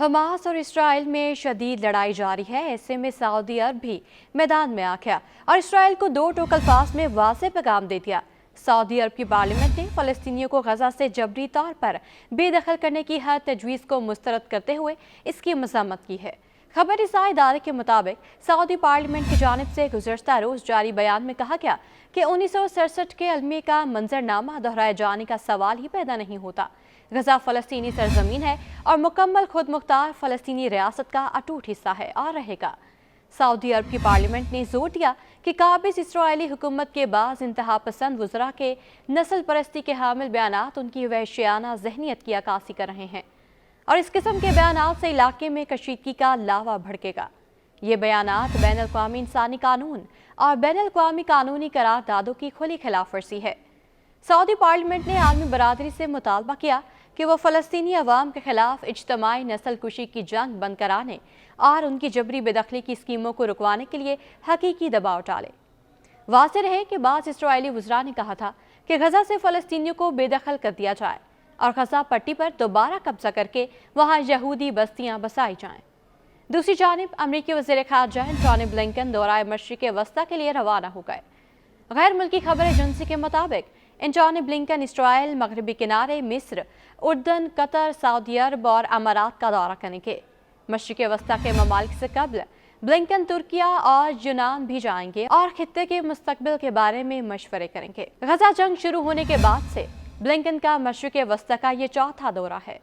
Hamas और Israel में शदीद लड़ाई जारी है। ऐसे में सऊदी अरब भी मैदान में आ गया और इसराइल को दो टोक अल्फाज में वाज़ेह पैगाम दे दिया। सऊदी अरब की पार्लियामेंट ने फ़लस्तीनियों को गजा से जबरी तौर पर बेदखल करने की हर तजवीज़ को मुस्तरद करते हुए इसकी मज़म्मत की है। खबरसां इदारे के मुताबिक सऊदी पार्लियामेंट की जानिब से गुज़श्ता रोज़ जारी बयान में कहा गया कि 1967 के अलमिए का मंजरनामा दोहराए जाने का सवाल ही पैदा नहीं होता। गजा फ़लस्तीनी सरजमीन है और मुकम्मल खुद मुख्तार फ़लस्तीनी रियासत का अटूट हिस्सा है और रहेगा। सऊदी अरब की पार्लियामेंट ने जोर दिया कि काबिज इसराइली हुकूमत के बाज़ इंतहा पसंद वज़रा के नस्ल परस्ती के हामिल बयानात उनकी वहशियाना ज़हनियत की अक्कासी कर रहे हैं और इस किस्म के बयानात से इलाके में कशीदगी का लावा भड़केगा। ये बयानात बैनुल-अक़वामी इंसानी कानून और बैनुल-अक़वामी कानूनी करारदादों की खुली खिलाफ वर्जी है। सऊदी पार्लियामेंट ने आलमी बरादरी से मुतालबा किया कि वह फ़लस्तीनी अवाम के खिलाफ इज्तमाई नस्ल कुशी की जंग बंद कराने और उनकी जबरी बेदखली की स्कीमों को रुकवाने के लिए हकीकी दबाव डाले। वाज़ेह रहे कि बाज़ इसराइली वज़रा ने कहा था कि गजा से फ़लस्तीनियों को बेदखल कर दिया जाए और गजा पट्टी पर दोबारा कब्जा करके वहाँ यहूदी बस्तियाँ बसाई जाएं। दूसरी जानिब अमरीकी वज़ीर ख़ारजा एंटोनी ब्लिंकन दौराए मशरिक़ वस्ता के लिए रवाना हो गए। गैर मुल्की खबर एजेंसी के मुताबिक एंटोनी ब्लिंकन इसराइल, मगरबी किनारे, मिस्र, उर्दन, कतर, सऊदी अरब और अमारात का दौरा करेंगे। मशरिक़ वस्ता के ममालिक से कबल ब्लिंकन तुर्किया और यूनान भी जाएंगे और खित्ते के मुस्तकबिल के बारे में मशवरे करेंगे। गजा जंग शुरू होने के बाद से ब्लिंकन का मशरिक़ वस्ता का ये चौथा दौरा है।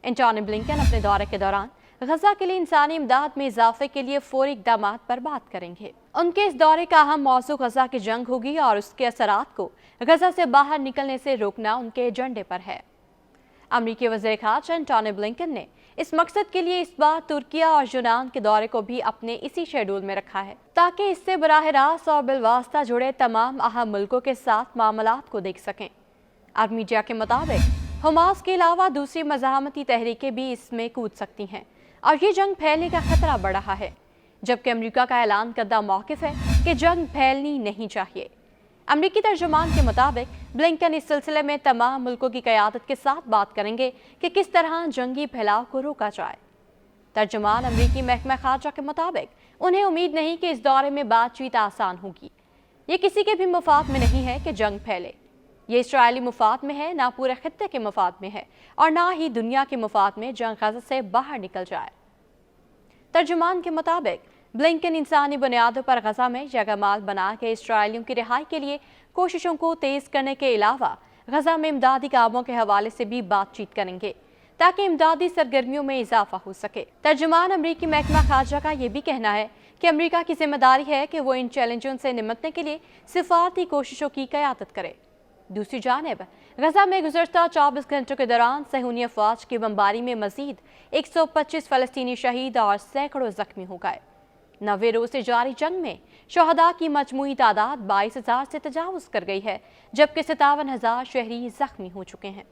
एंटोनी ब्लिंकन अपने दौरे के दौरान गजा के लिए इंसानी इमदाद में इजाफे के लिए फौरी इक़दामात पर बात करेंगे। उनके इस दौरे का अहम मौज़ू गजा की जंग होगी और उसके असरात को गजा से बाहर निकलने से रोकना उनके एजेंडे पर है। अमरीकी वज़ीर ख़ारजा एंटोनी ब्लिंकन ने इस मकसद के लिए इस बार तुर्किया और यूनान के दौरे को भी अपने इसी शेड्यूल में रखा है ताकि इससे बराह रास्त और बिलवास्ता जुड़े तमाम अहम मुल्कों के साथ मामलात को देख सकें। अरब मीडिया के मुताबिक हमास के अलावा दूसरी मज़ाहमती तहरीकें भी इसमें कूद सकती हैं और ये जंग फैलने का खतरा बढ़ रहा है, जबकि अमेरिका का ऐलान करदा मौक़िफ़ है कि जंग फैलनी नहीं चाहिए। अमरीकी तर्जुमान के मुताबिक ब्लिंकन इस सिलसिले में तमाम मुल्कों की क़यादत के साथ बात करेंगे कि किस तरह जंगी फैलाव को रोका जाए। तर्जुमान अमरीकी महकमा ख़ारजा के मुताबिक उन्हें उम्मीद नहीं कि इस दौरे में बातचीत आसान होगी। ये किसी के भी मुफाद में नहीं है कि जंग फैले। ये इसराइली मुफाद में है, ना पूरे खित्ते के मुफाद में है और ना ही दुनिया के मुफाद में जंग गजा से बाहर निकल जाए। तर्जुमान के मुताबिक ब्लिंकन इंसानी बुनियादों पर गजा में जगहमाल बना के इसराइलियों की रिहाई के लिए कोशिशों को तेज़ करने के अलावा गजा में इमदादी कामों के हवाले से भी बातचीत करेंगे ताकि इमदादी सरगर्मियों में इजाफा हो सके। तर्जुमान अमरीकी महकमा ख़ारजा का ये भी कहना है कि अमरीका की जिम्मेदारी है कि वो इन चैलेंजों से निपटने के लिए सिफारती कोशिशों की क़यादत करे। दूसरी जानिब गजा में गुज़श्ता 24 घंटों के दौरान सहूनी अफवाज की बमबारी में मजीद 125 फ़लस्तीनी शहीद और सैकड़ों जख्मी हो गए। 90 रोज़ से जारी जंग में शहदा की मजमूई तादाद 22,000 से तजावुज़ कर गई है, जबकि 57,000 शहरी जख्मी हो चुके हैं।